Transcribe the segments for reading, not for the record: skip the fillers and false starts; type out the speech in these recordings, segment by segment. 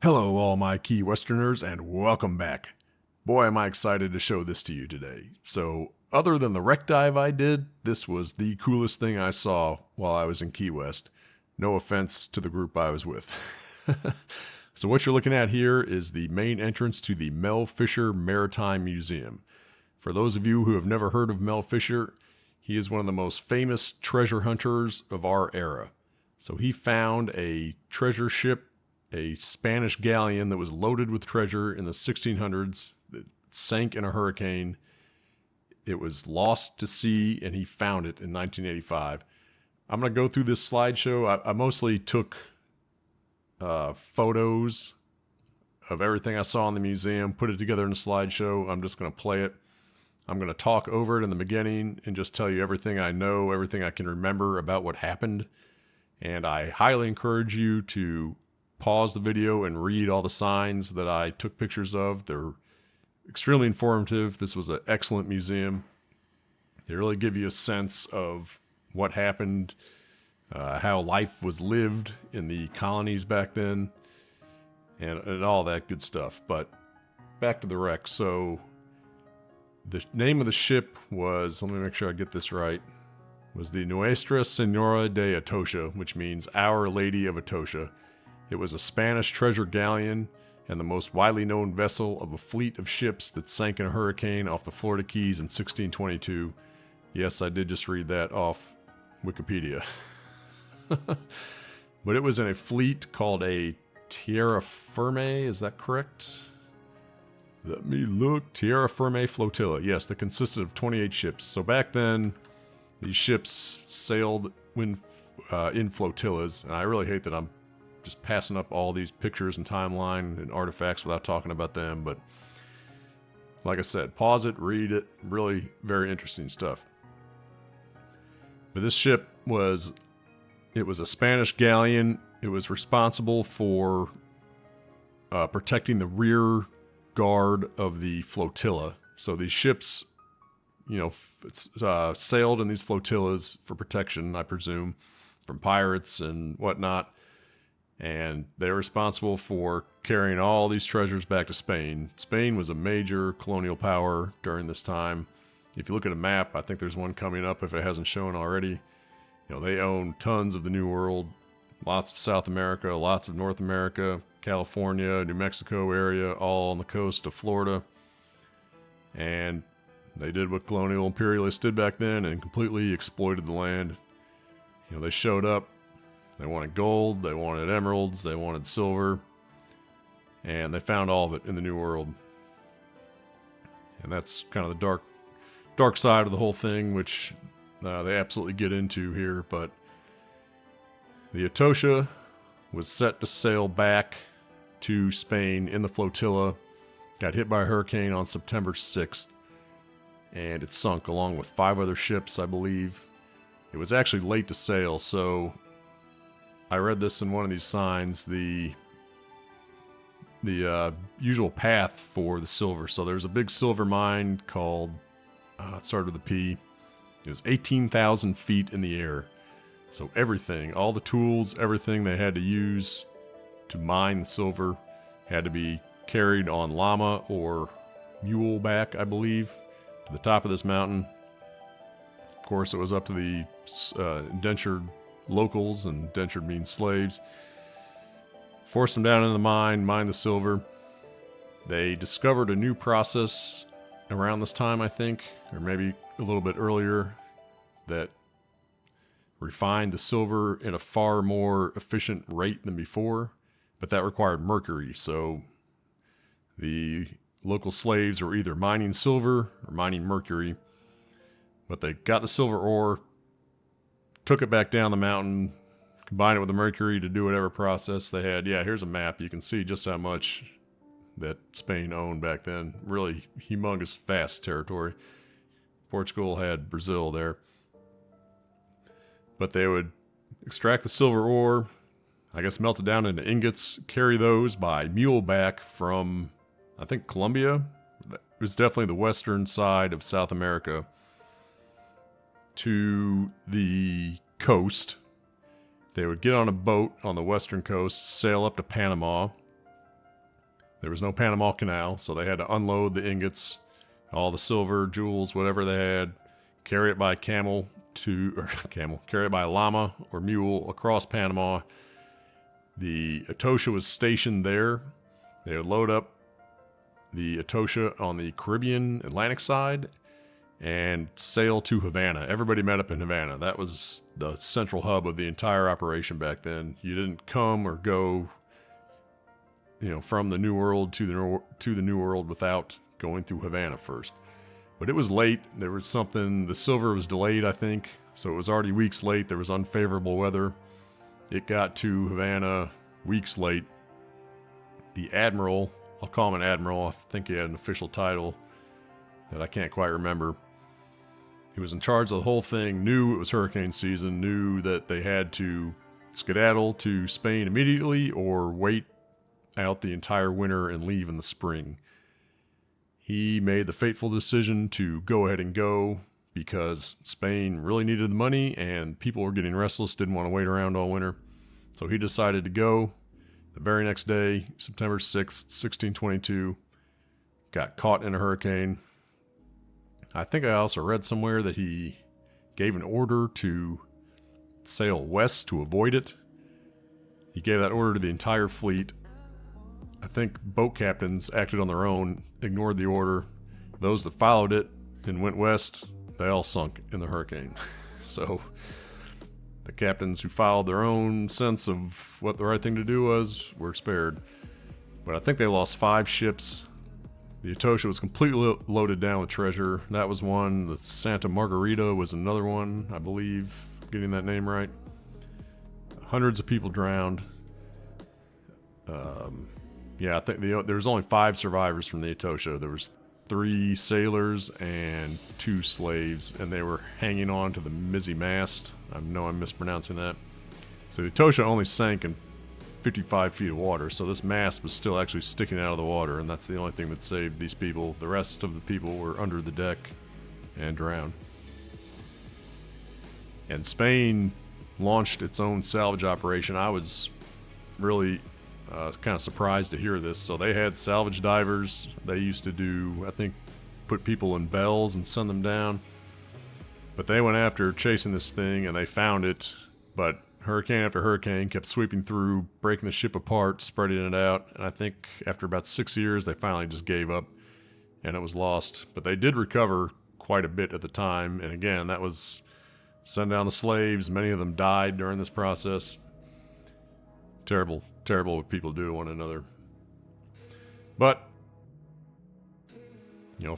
Hello, all my Key Westerners, and welcome back. Boy, am I excited to show this to you today. So, other than the wreck dive I did, this was the coolest thing I saw while I was in Key West. No offense to the group I was with. So what you're looking at here is the main entrance to the Mel Fisher Maritime Museum. For those of you who have never heard of Mel Fisher, he is one of the most famous treasure hunters of our era. So he found a treasure ship, a Spanish galleon that was loaded with treasure in the 1600s that sank in a hurricane. It was lost to sea, and he found it in 1985. I'm going to go through this slideshow. I mostly took photos of everything I saw in the museum, put it together in a slideshow. I'm just going to play it. I'm going to talk over it in the beginning and just tell you everything I know, everything I can remember about what happened. And I highly encourage you to pause the video and read all the signs that I took pictures of. They're extremely informative. This was an excellent museum. They really give you a sense of what happened, how life was lived in the colonies back then, and all that good stuff. But back to the wreck. So the name of the ship was, let me make sure I get this right, was the Nuestra Señora de Atocha, which means Our Lady of Atocha. It was a Spanish treasure galleon and the most widely known vessel of a fleet of ships that sank in a hurricane off the Florida Keys in 1622. Yes, I did just read that off Wikipedia. But it was in a fleet called a Tierra Firme, is that correct? Let me look. Tierra Firme Flotilla. Yes, that consisted of 28 ships. So back then, these ships sailed in flotillas. And I really hate that I'm just passing up all these pictures and timeline and artifacts without talking about them. But like I said, pause it, read it. Really very interesting stuff. But this ship was a Spanish galleon. It was responsible for protecting the rear guard of the flotilla. So these ships, sailed in these flotillas for protection, I presume, from pirates and whatnot. And they're responsible for carrying all these treasures back to Spain. Spain was a major colonial power during this time. If you look at a map, I think there's one coming up if it hasn't shown already. They own tons of the New World, lots of South America, lots of North America, California, New Mexico area, all on the coast of Florida. And they did what colonial imperialists did back then and completely exploited the land. They showed up. They wanted gold, they wanted emeralds, they wanted silver, and they found all of it in the New World. And that's kind of the dark side of the whole thing, which they absolutely get into here. But the Atocha was set to sail back to Spain in the flotilla, got hit by a hurricane on September 6th, and it sunk along with 5 other ships, I believe. It was actually late to sail, so I read this in one of these signs, the usual path for the silver. So there's a big silver mine called, it started with a P. It was 18,000 feet in the air. So everything, all the tools, everything they had to use to mine the silver had to be carried on llama or mule back, I believe, to the top of this mountain. Of course, it was up to the indentured locals, and indentured means slaves. Forced them down into the mine, mined the silver. They discovered a new process around this time, I think, or maybe a little bit earlier, that refined the silver in a far more efficient rate than before, but that required mercury. So the local slaves were either mining silver or mining mercury, but they got the silver ore, took it back down the mountain, combined it with the mercury to do whatever process they had. Yeah, here's a map. You can see just how much that Spain owned back then. Really humongous, vast territory. Portugal had Brazil there. But they would extract the silver ore, I guess melt it down into ingots, carry those by mule back from, I think, Colombia. It was definitely the western side of South America, to the coast. They would get on a boat on the western coast, sail up to Panama, There was no Panama Canal, so they had to unload the ingots, all the silver, jewels, whatever they had, carry it by carry it by llama or mule across Panama. The Atocha was stationed there. They would load up the Atocha on the Caribbean Atlantic side and sail to Havana. Everybody met up in Havana. That was the central hub of the entire operation back then. You didn't come or go, from the New World to the New World without going through Havana first. But it was late. There was something. The silver was delayed, I think, so it was already weeks late. There was unfavorable weather. It got to Havana weeks late. The admiral, I'll call him an admiral. I think he had an official title that I can't quite remember. He was in charge of the whole thing, knew it was hurricane season, knew that they had to skedaddle to Spain immediately or wait out the entire winter and leave in the spring. He made the fateful decision to go ahead and go because Spain really needed the money and people were getting restless, didn't want to wait around all winter. So he decided to go. The very next day, September 6th, 1622, got caught in a hurricane. I think I also read somewhere that he gave an order to sail west to avoid it. He gave that order to the entire fleet. I think boat captains acted on their own, ignored the order. Those that followed it and went west, they all sunk in the hurricane. So the captains who followed their own sense of what the right thing to do was were spared. But I think they lost 5 ships. The Atocha was completely loaded down with treasure. That was one. The Santa Margarita was another one, I believe. Getting that name right. Hundreds of people drowned. I think there was only 5 survivors from the Atocha. There was 3 sailors and 2 slaves, and they were hanging on to the mizzy-mast. I know I'm mispronouncing that. So the Atocha only sank in 55 feet of water, so this mast was still actually sticking out of the water, and that's the only thing that saved these people. The rest of the people were under the deck and drowned. And Spain launched its own salvage operation. I was really kind of surprised to hear this. So they had salvage divers. They used to do, I think, put people in bells and send them down. But they went after chasing this thing, and they found it. But hurricane after hurricane kept sweeping through, breaking the ship apart, spreading it out. And I think after about 6 years, they finally just gave up, and it was lost. But they did recover quite a bit at the time. And again, that was send down the slaves. Many of them died during this process. Terrible what people do to one another. But,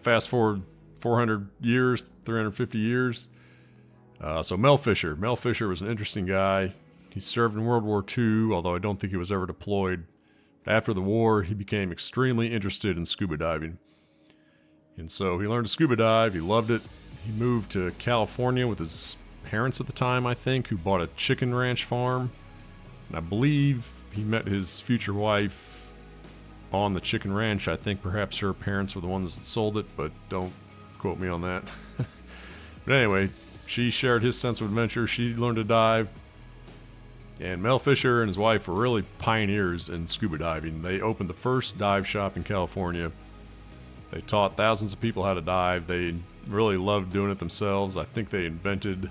fast forward 400 years, 350 years. So Mel Fisher. Mel Fisher was an interesting guy. He served in World War II, although I don't think he was ever deployed. After the war, he became extremely interested in scuba diving. And so he learned to scuba dive. He loved it. He moved to California with his parents at the time, I think, who bought a chicken ranch farm. And I believe he met his future wife on the chicken ranch. I think perhaps her parents were the ones that sold it, but don't quote me on that. But anyway, she shared his sense of adventure. She learned to dive. And Mel Fisher and his wife were really pioneers in scuba diving. They opened the first dive shop in California. They taught thousands of people how to dive. They really loved doing it themselves. I think they invented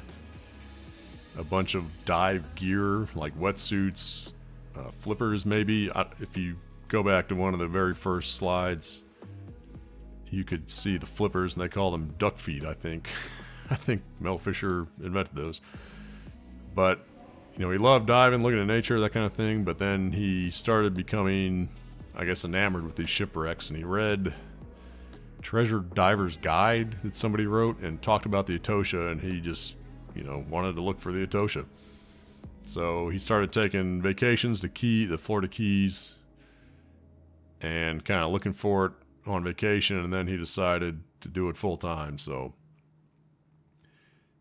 a bunch of dive gear, like wetsuits, flippers maybe. If you go back to one of the very first slides, you could see the flippers, and they call them duck feet, I think. I think Mel Fisher invented those. But, he loved diving, looking at nature, that kind of thing. But then he started becoming, I guess, enamored with these shipwrecks. And he read Treasure Diver's Guide that somebody wrote and talked about the Atocha. And he just, wanted to look for the Atocha. So he started taking vacations to the Florida Keys and kind of looking for it on vacation. And then he decided to do it full time. So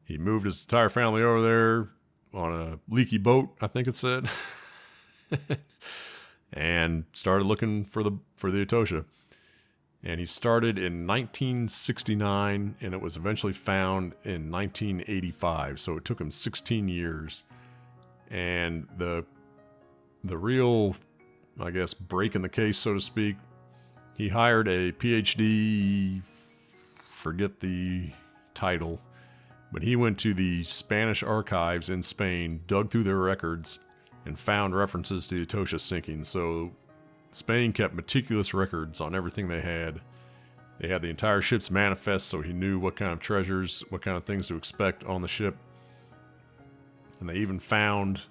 he moved his entire family over there on a leaky boat, I think it said, and started looking for the Atocha. And he started in 1969, and it was eventually found in 1985. So it took him 16 years. And the real, I guess, break in the case, so to speak, He hired a PhD, forget the title, but he went to the Spanish archives in Spain, dug through their records, and found references to the Atocha sinking. So Spain kept meticulous records on everything they had. They had the entire ship's manifest, so he knew what kind of treasures, what kind of things to expect on the ship. And they even found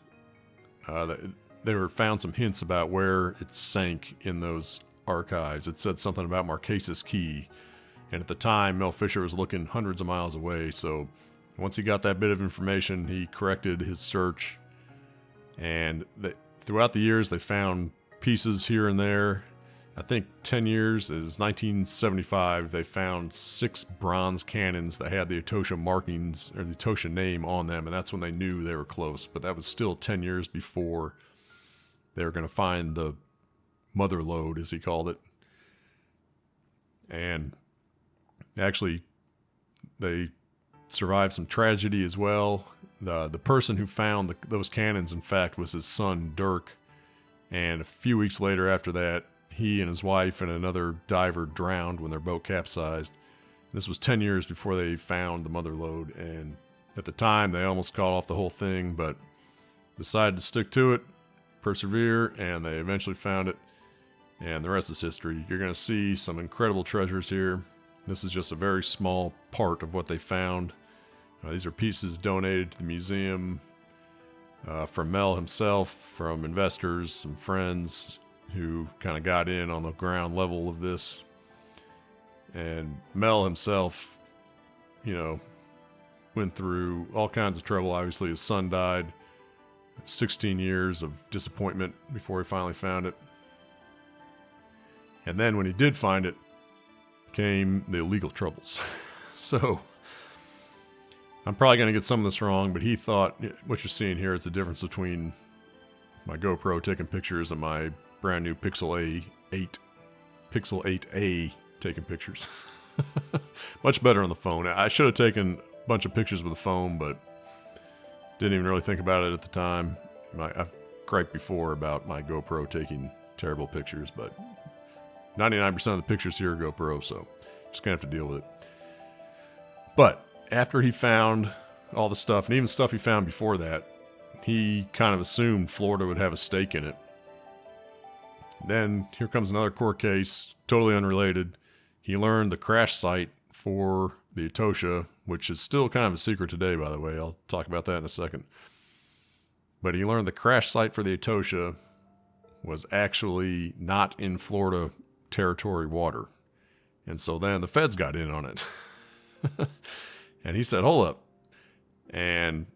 found some hints about where it sank in those archives. It said something about Marquesas Key, and at the time, Mel Fisher was looking hundreds of miles away. So once he got that bit of information, he corrected his search. And throughout the years, they found pieces here and there. I think 10 years, it was 1975, they found 6 bronze cannons that had the Atocha markings, or the Atocha name on them, and that's when they knew they were close. But that was still 10 years before they were going to find the mother lode, as he called it. And actually, they survived some tragedy as well. The person who found those cannons, in fact, was his son, Dirk. And a few weeks later after that, he and his wife and another diver drowned when their boat capsized. This was 10 years before they found the mother lode, and at the time they almost called off the whole thing, but decided to stick to it, persevere, and they eventually found it, and the rest is history. You're going to see some incredible treasures here. This is just a very small part of what they found. These are pieces donated to the museum from Mel himself, from investors, some friends who kind of got in on the ground level of this. And Mel himself, went through all kinds of trouble. Obviously, his son died. 16 years of disappointment before he finally found it. And then when he did find it, came the illegal troubles. So I'm probably going to get some of this wrong, but he thought what you're seeing here is the difference between my GoPro taking pictures and my brand new Pixel 8A taking pictures. Much better on the phone. I should have taken a bunch of pictures with the phone, but didn't even really think about it at the time. I've griped before about my GoPro taking terrible pictures, but 99% of the pictures here are GoPro, so just gonna have to deal with it. But after he found all the stuff, and even stuff he found before that, he kind of assumed Florida would have a stake in it. Then here comes another court case, totally unrelated. He learned the crash site for the Atocha, which is still kind of a secret today, by the way. I'll talk about that in a second. But he learned the crash site for the Atocha was actually not in Florida territory water. And so then the feds got in on it. And he said, hold up. And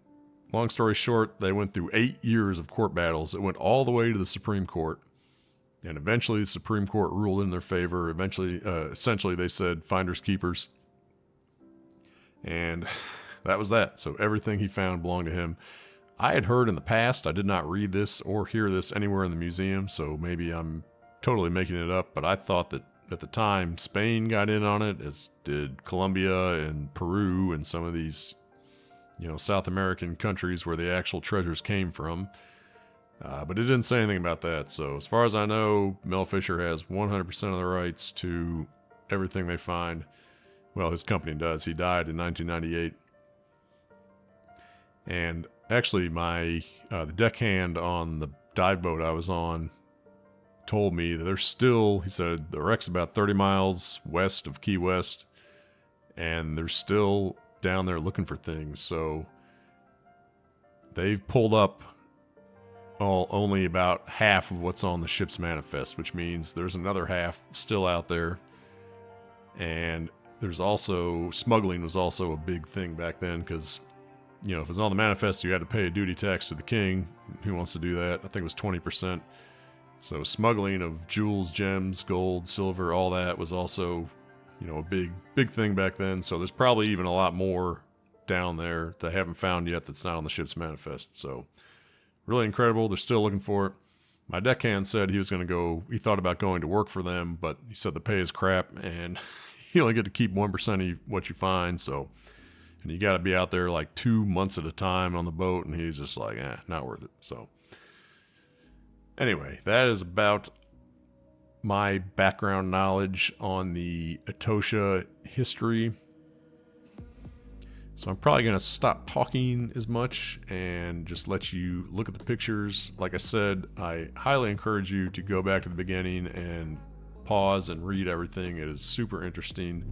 long story short, they went through 8 years of court battles. It went all the way to the Supreme Court. And eventually the Supreme Court ruled in their favor. Essentially they said finders keepers. And that was that. So everything he found belonged to him. I had heard in the past, I did not read this or hear this anywhere in the museum, so maybe I'm totally making it up, but I thought that at the time Spain got in on it, as did Colombia and Peru and some of these, South American countries where the actual treasures came from. But it didn't say anything about that. So as far as I know, Mel Fisher has 100% of the rights to everything they find. Well, his company does. He died in 1998. And actually, the deckhand on the dive boat I was on told me that he said the wreck's about 30 miles west of Key West, and they're still down there looking for things. So they've pulled up only about half of what's on the ship's manifest, which means there's another half still out there. And smuggling was also a big thing back then, because if it was on the manifest, you had to pay a duty tax to the king. Who wants to do that? I think it was 20%. So smuggling of jewels, gems, gold, silver, all that was also, a big thing back then. So there's probably even a lot more down there that I haven't found yet that's not on the ship's manifest. So really incredible. They're still looking for it. My deckhand said he thought about going to work for them, but he said the pay is crap and you only get to keep 1% of what you find. So, and you got to be out there like 2 months at a time on the boat, and he's just like, not worth it. So anyway, that is about my background knowledge on the Atocha history. So I'm probably going to stop talking as much and just let you look at the pictures. Like I said, I highly encourage you to go back to the beginning and pause and read everything. It is super interesting.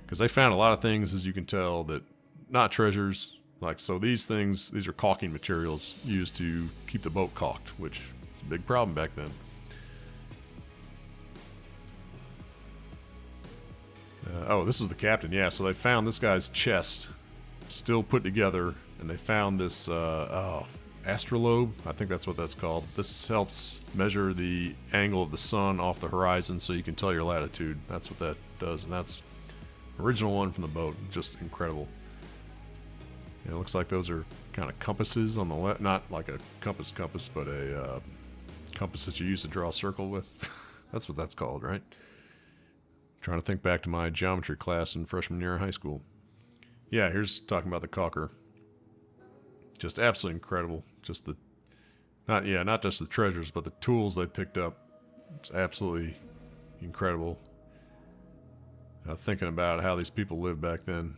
Because they found a lot of things, as you can tell, that not treasures. Like, so these are caulking materials used to keep the boat caulked, which is a big problem back then. Oh, this is the captain. Yeah, so they found this guy's chest still put together, and they found this astrolabe. I think that's what that's called. This helps measure the angle of the sun off the horizon so you can tell your latitude. That's what that does, and that's original one from the boat. Just incredible. Yeah, it looks like those are kind of compasses on the left. Not like a compass, but a compass that you use to draw a circle with. That's what that's called, right? Trying to think back to my geometry class in freshman year of high school. Yeah, here's talking about the caulker. Just absolutely incredible. Just the, not just the treasures, but the tools they picked up. It's absolutely incredible. Thinking about how these people lived back then.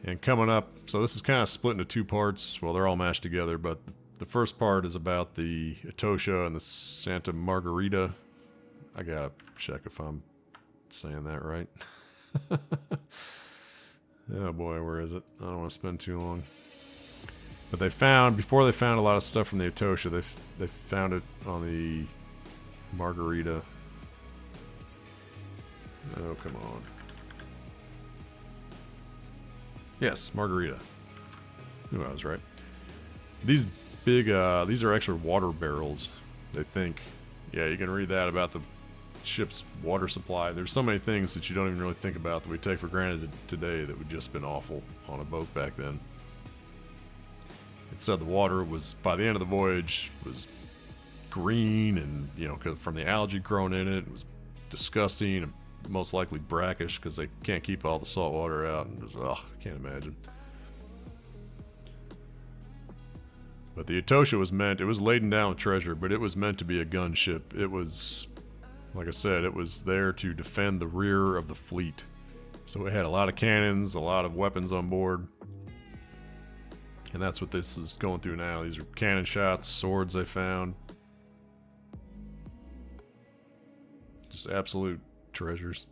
And coming up, so this is kind of split into two parts. Well, they're all mashed together, but the first part is about the Atocha and the Santa Margarita. I gotta check if I'm saying that right. Oh boy, where is it? I don't want to spend too long. But before they found a lot of stuff from the Atocha, they found it on the Margarita. Oh, come on. Yes, Margarita. Knew I was right. These are actually water barrels, they think. Yeah, you can read that about the ship's water supply. There's so many things that you don't even really think about that we take for granted today that would just been awful on a boat back then. It said the water was, by the end of the voyage, was green and, cause from the algae growing in it, it was disgusting and most likely brackish because they can't keep all the salt water out. And I can't imagine. But the Atocha it was laden down with treasure, but it was meant to be a gunship. It was, like I said, it was there to defend the rear of the fleet. So it had a lot of cannons, a lot of weapons on board. And that's what this is going through now. These are cannon shots, swords they found. Just absolute treasures.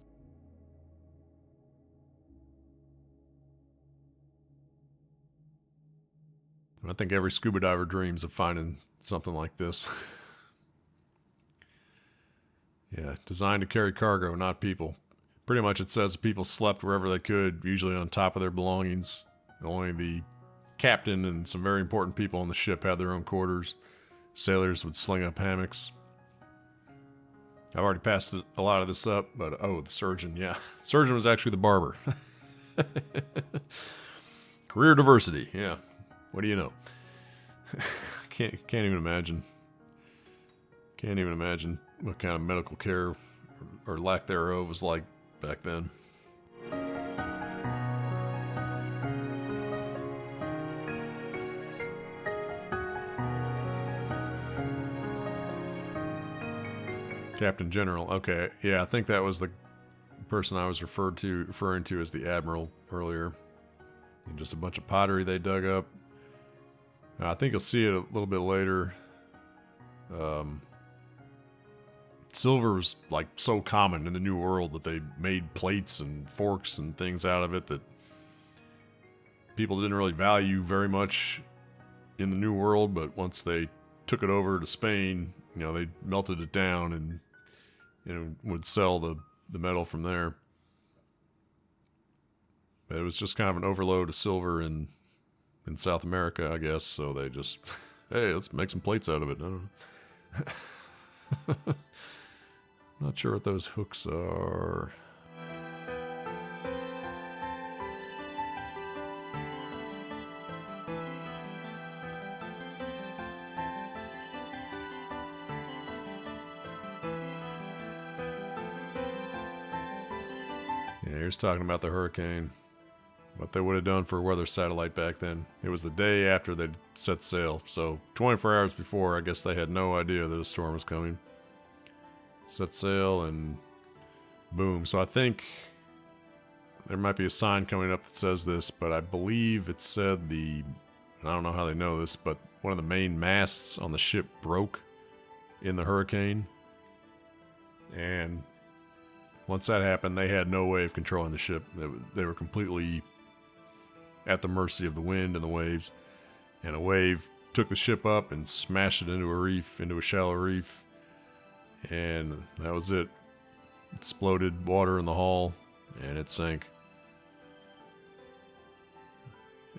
And I think every scuba diver dreams of finding something like this. Yeah, designed to carry cargo, not people. Pretty much it says people slept wherever they could, usually on top of their belongings. Only the captain and some very important people on the ship had their own quarters. Sailors would sling up hammocks. I've already passed a lot of this up, but the surgeon, yeah. The surgeon was actually the barber. Career diversity, yeah. What do you know? Can't even imagine. Can't even imagine what kind of medical care or lack thereof was like back then. Captain General. Okay, yeah, I think that was the person I was referring to as the Admiral earlier. And just a bunch of pottery they dug up. Now, I think you'll see it a little bit later. Silver was like so common in the New World that they made plates and forks and things out of it that people didn't really value very much in the New World, but once they took it over to Spain, they melted it down and would sell the metal from there. But it was just kind of an overload of silver in South America, I guess. So they just, hey, let's make some plates out of it. I don't know. Not sure what those hooks are. Yeah, he was talking about the hurricane. What they would have done for a weather satellite back then. It was the day after they'd set sail. So 24 hours before, I guess they had no idea that a storm was coming. Set sail and boom. So I think there might be a sign coming up that says this, but I believe it said I don't know how they know this, but one of the main masts on the ship broke in the hurricane. And once that happened, they had no way of controlling the ship. They were completely at the mercy of the wind and the waves. And a wave took the ship up and smashed it into a reef, into a shallow reef. And that was it. Exploded water in the hull, and it sank.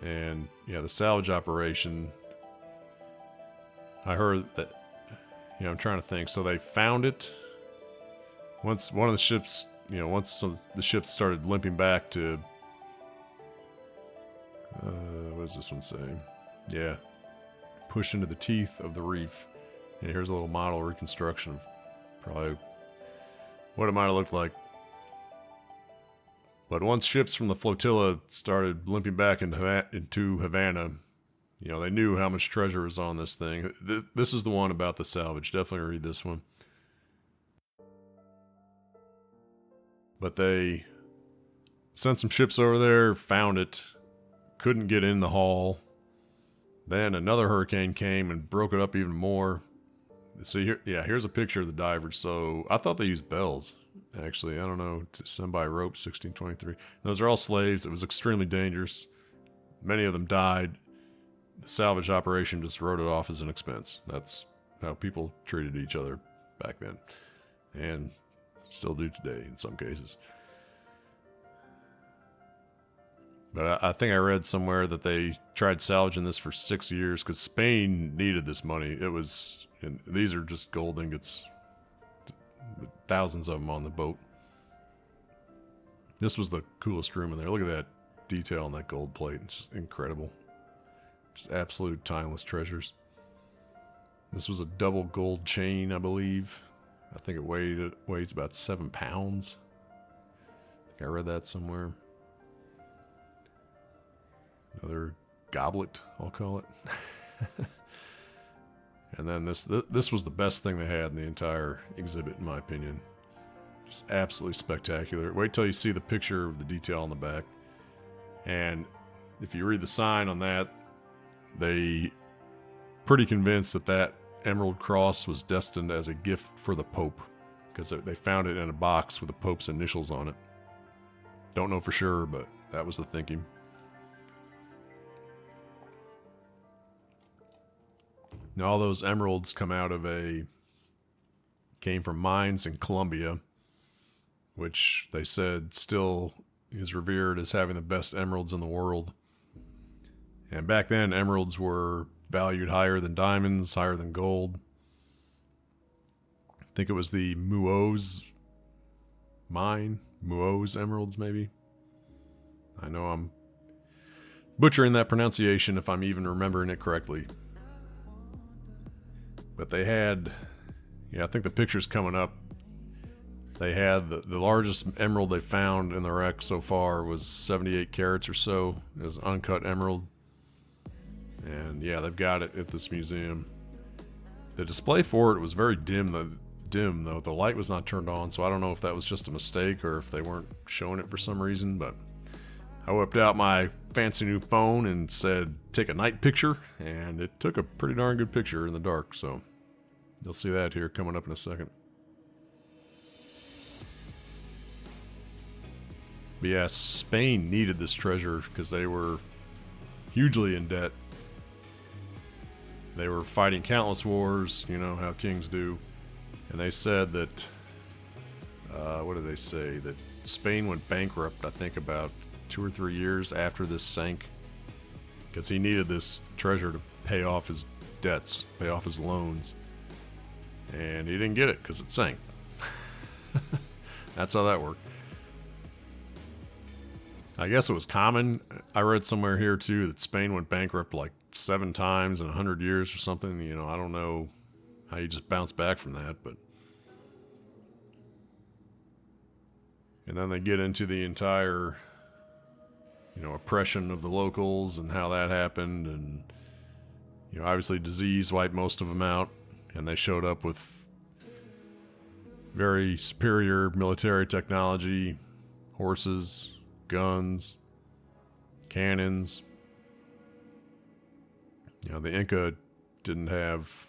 And yeah, the salvage operation, I heard that, I'm trying to think. So they found it. Once one of the ships, once the ships started limping back to, what does this one say? Yeah, pushed into the teeth of the reef. And here's a little model reconstruction of probably what it might have looked like. But once ships from the flotilla started limping back into Havana, they knew how much treasure was on this thing. This is the one about the salvage. Definitely read this one. But they sent some ships over there, found it, couldn't get in the hull. Then another hurricane came and broke it up even more. See here, here's a picture of the divers. So I thought they used bells. Actually, I don't know, to send by rope, 1623. Those are all slaves. It was extremely dangerous. Many of them died. The salvage operation just wrote it off as an expense. That's how people treated each other back then. And still do today in some cases. But I think I read somewhere that they tried salvaging this for 6 years because Spain needed this money. And these are just gold ingots. Thousands of them on the boat. This was the coolest room in there. Look at that detail on that gold plate. It's just incredible. Just absolute timeless treasures. This was a double gold chain, I believe. I think it weighs about 7 pounds. I think I read that somewhere. Another goblet, I'll call it. And then this was the best thing they had in the entire exhibit, in my opinion. Just absolutely spectacular. Wait till you see the picture of the detail on the back. And if you read the sign on that, they pretty convinced that emerald cross was destined as a gift for the Pope, because they found it in a box with the Pope's initials on it. Don't know for sure, but that was the thinking. Now, all those emeralds came from mines in Colombia, which they said still is revered as having the best emeralds in the world. And back then, emeralds were valued higher than diamonds, higher than gold. I think it was the Muoz mine, Muoz emeralds maybe. I know I'm butchering that pronunciation if I'm even remembering it correctly. But they had, I think the picture's coming up. They had the largest emerald they found in the wreck so far was 78 carats or so. It was uncut emerald. And yeah, they've got it at this museum. The display for it was very dim though. The light was not turned on, so I don't know if that was just a mistake or if they weren't showing it for some reason, but I whipped out my fancy new phone and said, take a night picture, and it took a pretty darn good picture in the dark, so you'll see that here coming up in a second. But yeah, Spain needed this treasure because they were hugely in debt. They were fighting countless wars, how kings do, and they said that, what did they say? That Spain went bankrupt, I think, about 2 or 3 years after this sank, because he needed this treasure to pay off his debts, pay off his loans, and he didn't get it because it sank. That's how that worked. I guess it was common. I read somewhere here too that Spain went bankrupt like 7 times in 100 years or something. I don't know how you just bounce back from that, but And then they get into the entire, oppression of the locals and how that happened. And, obviously disease wiped most of them out. And they showed up with very superior military technology, horses, guns, cannons. The Inca didn't have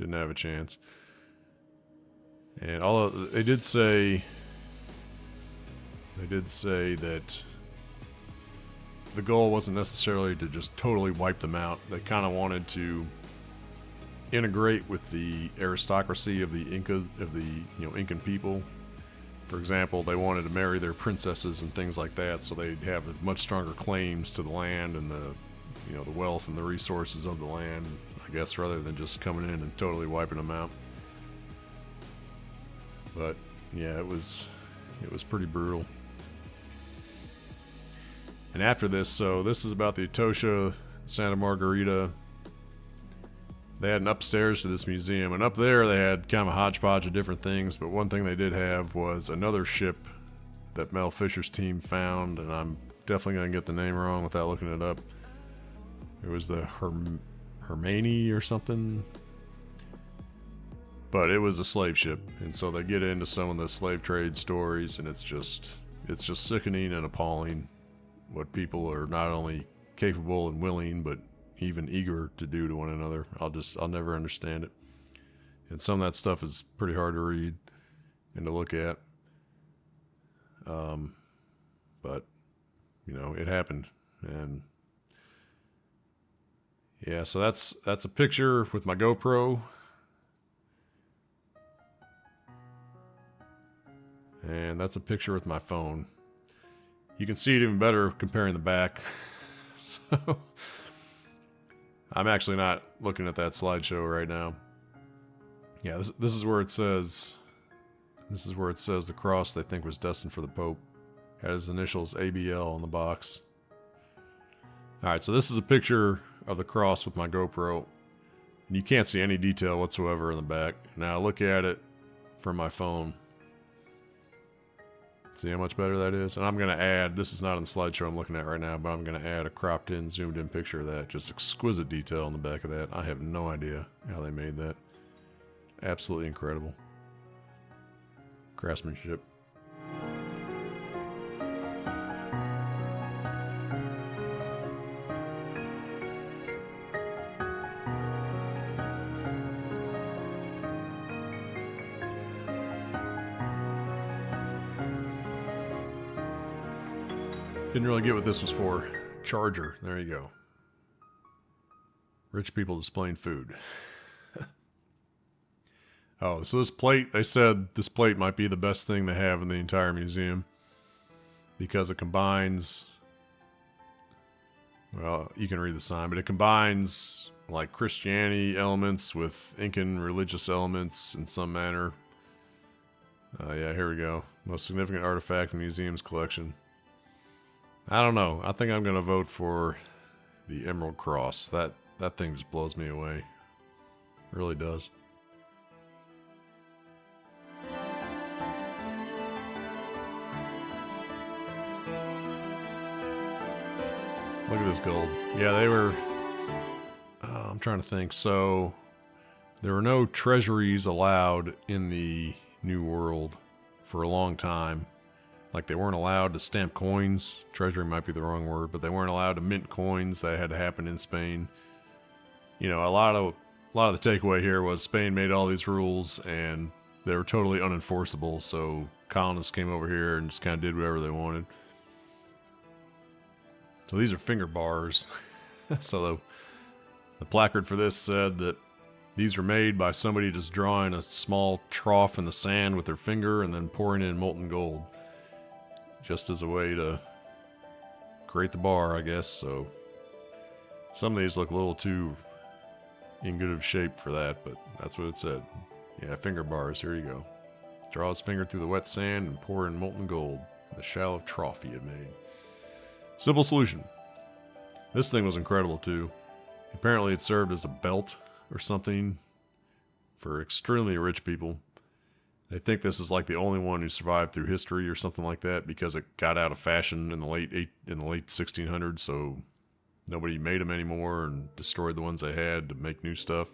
a chance. And although they did say that the goal wasn't necessarily to just totally wipe them out. They kind of wanted to integrate with the aristocracy of the Incan people. For example, they wanted to marry their princesses and things like that, so they'd have much stronger claims to the land and the wealth and the resources of the land, I guess, rather than just coming in and totally wiping them out. But yeah, it was pretty brutal. And after this, so this is about the Atocha, Santa Margarita. They had an upstairs to this museum, and up there they had kind of a hodgepodge of different things, but one thing they did have was another ship that Mel Fisher's team found, and I'm definitely going to get the name wrong without looking it up. It was the Hermione or something. But it was a slave ship, and so they get into some of the slave trade stories, and it's just sickening and appalling what people are not only capable and willing, but even eager to do to one another. I'll never understand it. And some of that stuff is pretty hard to read and to look at. But it happened. And yeah, so that's a picture with my GoPro. And that's a picture with my phone. You can see it even better comparing the back. So I'm actually not looking at that slideshow right now. Yeah, this is where it says. This is where it says the cross they think was destined for the Pope. Had his initials ABL on the box. Alright, so this is a picture of the cross with my GoPro. And you can't see any detail whatsoever in the back. Now look at it from my phone. See how much better that is? And I'm going to add, this is not in the slideshow I'm looking at right now, but I'm going to add a cropped in, zoomed in picture of that. Just exquisite detail on the back of that. I have no idea how they made that. Absolutely incredible. Craftsmanship. Didn't really get what this was for. Charger. There you go. Rich people displaying food. Oh, so this plate, they said this plate might be the best thing they have in the entire museum. Because it combines... Well, you can read the sign, but it combines like Christianity elements with Incan religious elements in some manner. Yeah, here we go. Most significant artifact in the museum's collection. I don't know. I think I'm going to vote for the Emerald Cross. That thing just blows me away. It really does. Look at this gold. Yeah, they were... I'm trying to think. So, there were no treasuries allowed in the New World for a long time. Like, they weren't allowed to stamp coins. Treasury might be the wrong word, but they weren't allowed to mint coins. That had to happen in Spain. A lot of the takeaway here was Spain made all these rules, and they were totally unenforceable, so colonists came over here and just kind of did whatever they wanted. So these are finger bars. So the placard for this said that these were made by somebody just drawing a small trough in the sand with their finger and then pouring in molten gold. Just as a way to create the bar, I guess. So some of these look a little too in good of shape for that, but that's what it said. Yeah, finger bars. Here you go. Draw his finger through the wet sand and pour in molten gold in the shallow trough he had made. Simple solution. This thing was incredible too. Apparently it served as a belt or something for extremely rich people. They think this is like the only one who survived through history or something like that because it got out of fashion in the late 1600s, so nobody made them anymore and destroyed the ones they had to make new stuff.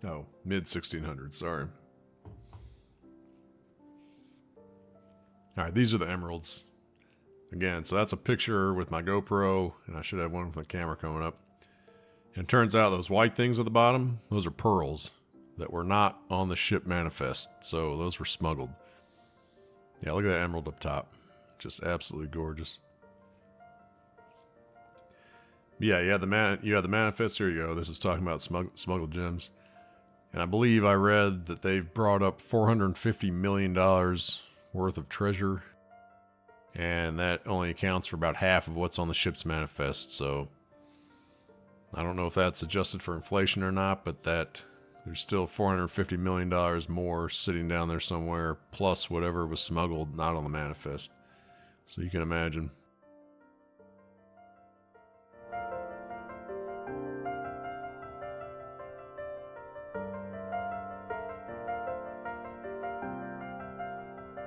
Oh, mid 1600s, sorry. Alright, these are the emeralds. Again, so that's a picture with my GoPro, and I should have one with the camera coming up. And it turns out those white things at the bottom, those are pearls that were not on the ship manifest, so those were smuggled. Yeah, look at that emerald up top. Just absolutely gorgeous. Yeah, you have the manifest. Here you go. This is talking about smuggled gems. And I believe I read that they've brought up $450 million worth of treasure. And that only accounts for about half of what's on the ship's manifest. So I don't know if that's adjusted for inflation or not, but that there's still $450 million more sitting down there somewhere, plus whatever was smuggled not on the manifest. So you can imagine.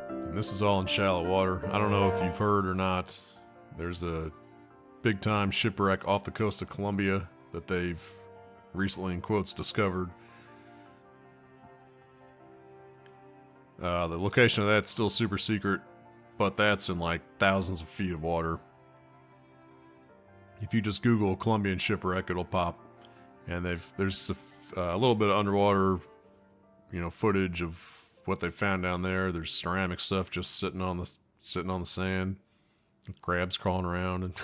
And this is all in shallow water. I don't know if you've heard or not. There's a big time shipwreck off the coast of Colombia that they've recently, in quotes, discovered. The location of that's still super secret, but that's in like thousands of feet of water. If you just Google Colombian shipwreck, it'll pop. And there's a little bit of underwater, footage of what they found down there. There's ceramic stuff just sitting on the sand, with crabs crawling around, and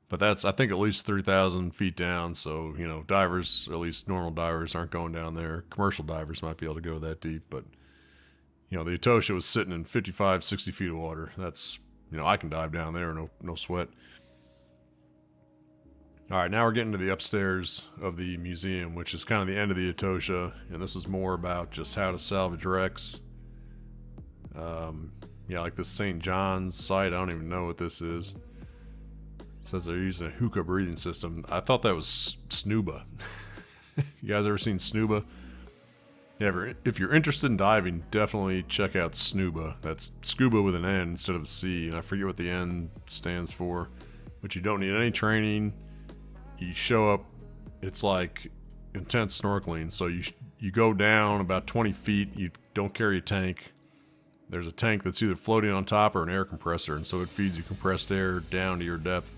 but that's, I think, at least 3,000 feet down. So divers, or at least normal divers, aren't going down there. Commercial divers might be able to go that deep, but the Atocha was sitting in 55, 60 feet of water. That's I can dive down there, no sweat. All right, now we're getting to the upstairs of the museum, which is kind of the end of the Atocha, and this is more about just how to salvage wrecks. Like this St. John's site, I don't even know what this is. It says they're using a hookah breathing system. I thought that was snuba. You guys ever seen snuba? Yeah, if you're interested in diving, definitely check out snuba. That's scuba with an N instead of a C, and I forget what the N stands for, but you don't need any training. You show up, it's like intense snorkeling. So you go down about 20 feet, you don't carry a tank. There's a tank that's either floating on top or an air compressor, and so it feeds you compressed air down to your depth.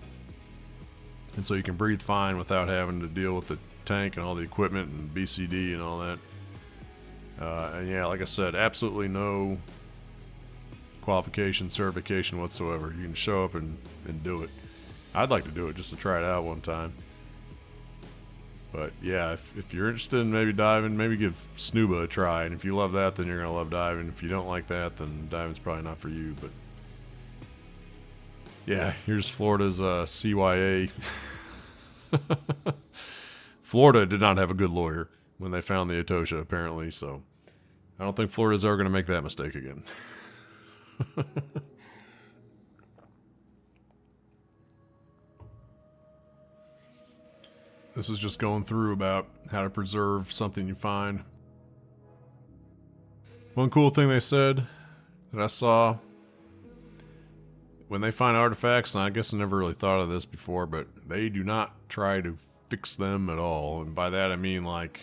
And so you can breathe fine without having to deal with the tank and all the equipment and BCD and all that. And yeah, like I said, absolutely no qualification, certification whatsoever. You can show up and do it. I'd like to do it just to try it out one time. But yeah, if you're interested in maybe diving, maybe give snuba a try. And if you love that, then you're going to love diving. If you don't like that, then diving's probably not for you. But yeah, here's Florida's CYA. Florida did not have a good lawyer when they found the Atocha, apparently. So I don't think Florida's ever going to make that mistake again. This is just going through about how to preserve something you find. One cool thing they said that I saw, when they find artifacts, and I guess I never really thought of this before, but they do not try to fix them at all. And by that I mean, like,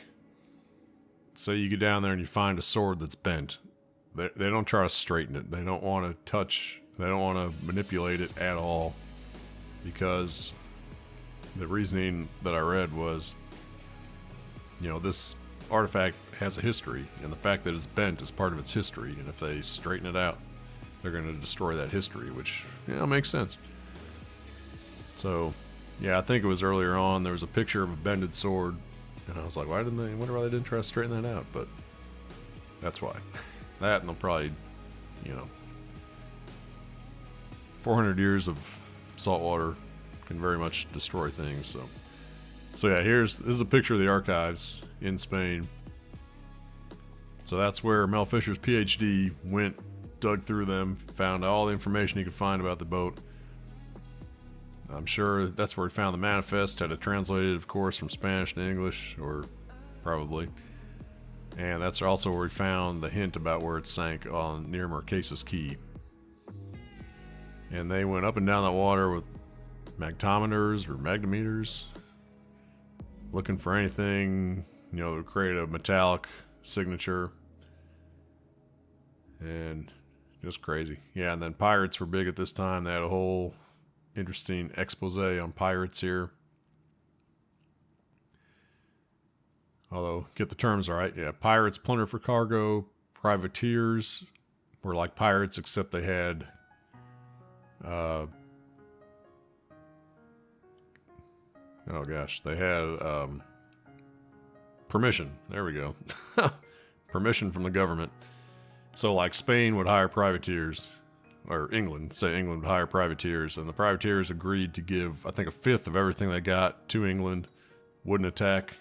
say you get down there and you find a sword that's bent. They don't try to straighten it. They don't want to touch, they don't want to manipulate it at all, because the reasoning that I read was, this artifact has a history, and the fact that it's bent is part of its history, and if they straighten it out, they're going to destroy that history, which, makes sense. So, yeah, I think it was earlier on, there was a picture of a bended sword, and I was like, I wonder why they didn't try to straighten that out, but that's why. That, and they'll probably, 400 years of salt water can very much destroy things. So yeah, this is a picture of the archives in Spain. So that's where Mel Fisher's PhD went, dug through them, found all the information he could find about the boat. I'm sure that's where he found the manifest. Had it translated, of course, from Spanish to English, or probably. And that's also where he found the hint about where it sank on near Marquesas Key. And they went up and down that water with magnetometers or magnometers, looking for anything, you know, that would create a metallic signature. And just crazy. Yeah, and then pirates were big at this time. They had a whole interesting expose on pirates here. Although, get the terms right. Yeah, pirates plunder for cargo. Privateers were like pirates, except they had oh gosh, they had permission. There we go. Permission from the government. So like Spain would hire privateers, or England, say England would hire privateers, and the privateers agreed to give, I think, a fifth of everything they got to England, wouldn't attack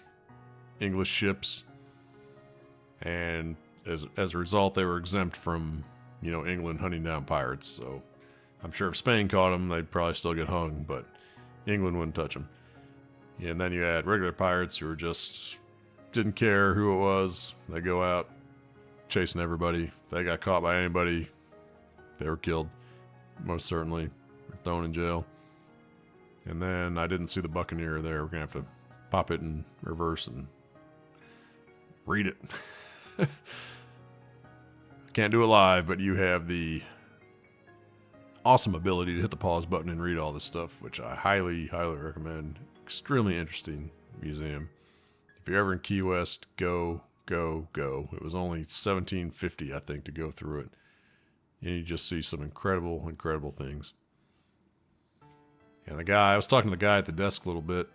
English ships, and as a result, they were exempt from, you know, England hunting down pirates. So I'm sure if Spain caught them, they'd probably still get hung, but England wouldn't touch them. Yeah, and then you had regular pirates who were just didn't care who it was. They go out chasing everybody. If they got caught by anybody, they were killed, most certainly, thrown in jail. And then I didn't see the Buccaneer there. We're gonna have to pop it in reverse and read it. Can't do it live, but you have the awesome ability to hit the pause button and read all this stuff, which I highly, highly recommend. Extremely interesting museum. If you're ever in Key West, go. It was only $17.50, I think, to go through it. And you just see some incredible, incredible things. And I was talking to the guy at the desk a little bit,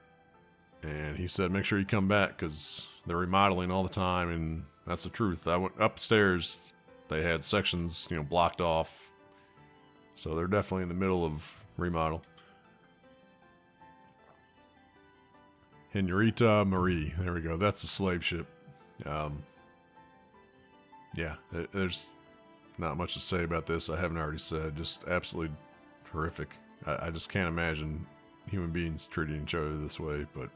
and he said, make sure you come back because they're remodeling all the time, and that's the truth. I went upstairs, they had sections, you know, blocked off. So they're definitely in the middle of remodel. Henrietta Marie. There we go. That's a slave ship. Yeah, there's not much to say about this. I haven't already said. Just absolutely horrific. I just can't imagine human beings treating each other this way, but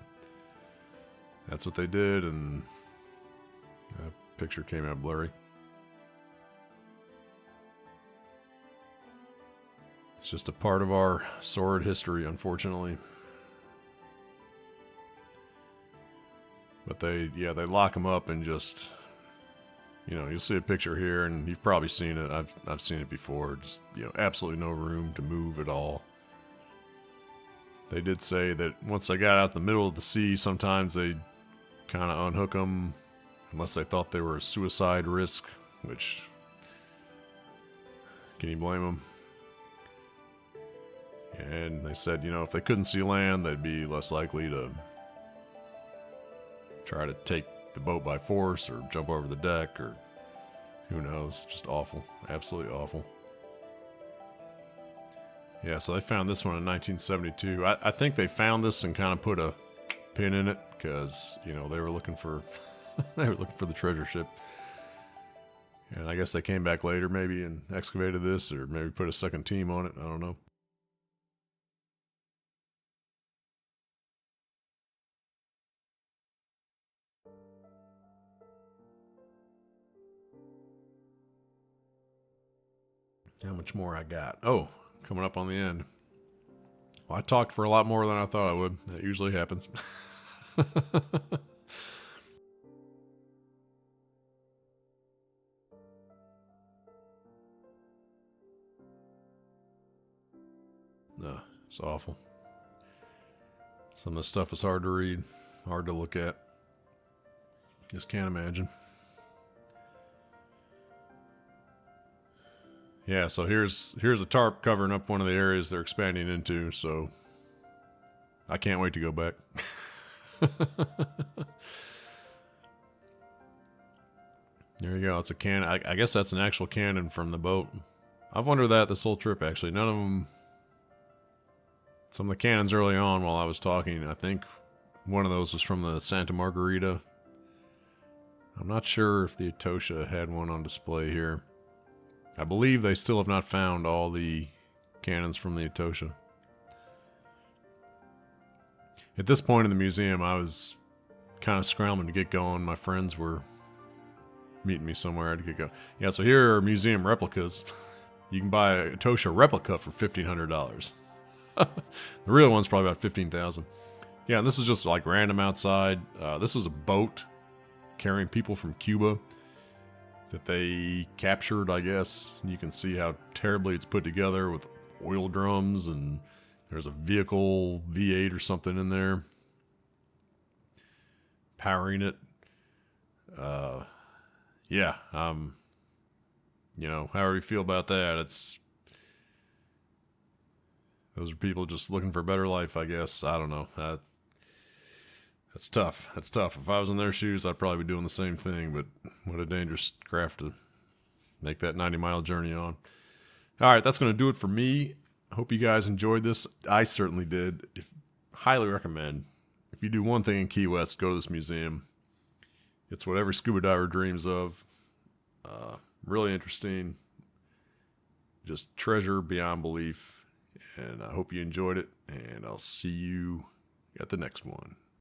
that's what they did, and the picture came out blurry. It's just a part of our sordid history, unfortunately. But they lock them up and just, you know, you'll see a picture here, and you've probably seen it. I've seen it before. Just, you know, absolutely no room to move at all. They did say that once they got out in the middle of the sea, sometimes they'd kind of unhook them, unless they thought they were a suicide risk, which, can you blame them? And they said, you know, if they couldn't see land, they'd be less likely to try to take the boat by force or jump over the deck, or who knows. Just awful. Absolutely awful. Yeah, so they found this one in 1972. I think they found this and kind of put a pin in it because, you know, they were looking for the treasure ship. And I guess they came back later maybe and excavated this, or maybe put a second team on it. I don't know. How much more I got? Oh, coming up on the end. Well, I talked for a lot more than I thought I would. That usually happens. No, it's awful. Some of this stuff is hard to read, hard to look at. Just can't imagine. Yeah, so here's a tarp covering up one of the areas they're expanding into, so I can't wait to go back. There you go. It's a cannon. I guess that's an actual cannon from the boat. I've wondered that this whole trip, actually. None of them... Some of the cannons early on while I was talking, I think one of those was from the Santa Margarita. I'm not sure if the Atocha had one on display here. I believe they still have not found all the cannons from the Atocha. At this point in the museum, I was kind of scrambling to get going. My friends were meeting me somewhere. I had to get going. Yeah, so here are museum replicas. You can buy a Atocha replica for $1,500. The real one's probably about $15,000. Yeah, and this was just like random outside. This was a boat carrying people from Cuba that they captured, I guess. And you can see how terribly it's put together with oil drums, and there's a vehicle V8 or something in there powering it. Yeah, you know, however you feel about that, those are people just looking for a better life, I guess. I don't know. That's tough. That's tough. If I was in their shoes, I'd probably be doing the same thing, but what a dangerous craft to make that 90-mile journey on. All right, that's going to do it for me. I hope you guys enjoyed this. I certainly did. Highly recommend. If you do one thing in Key West, go to this museum. It's what every scuba diver dreams of. Really interesting. Just treasure beyond belief. And I hope you enjoyed it. And I'll see you at the next one.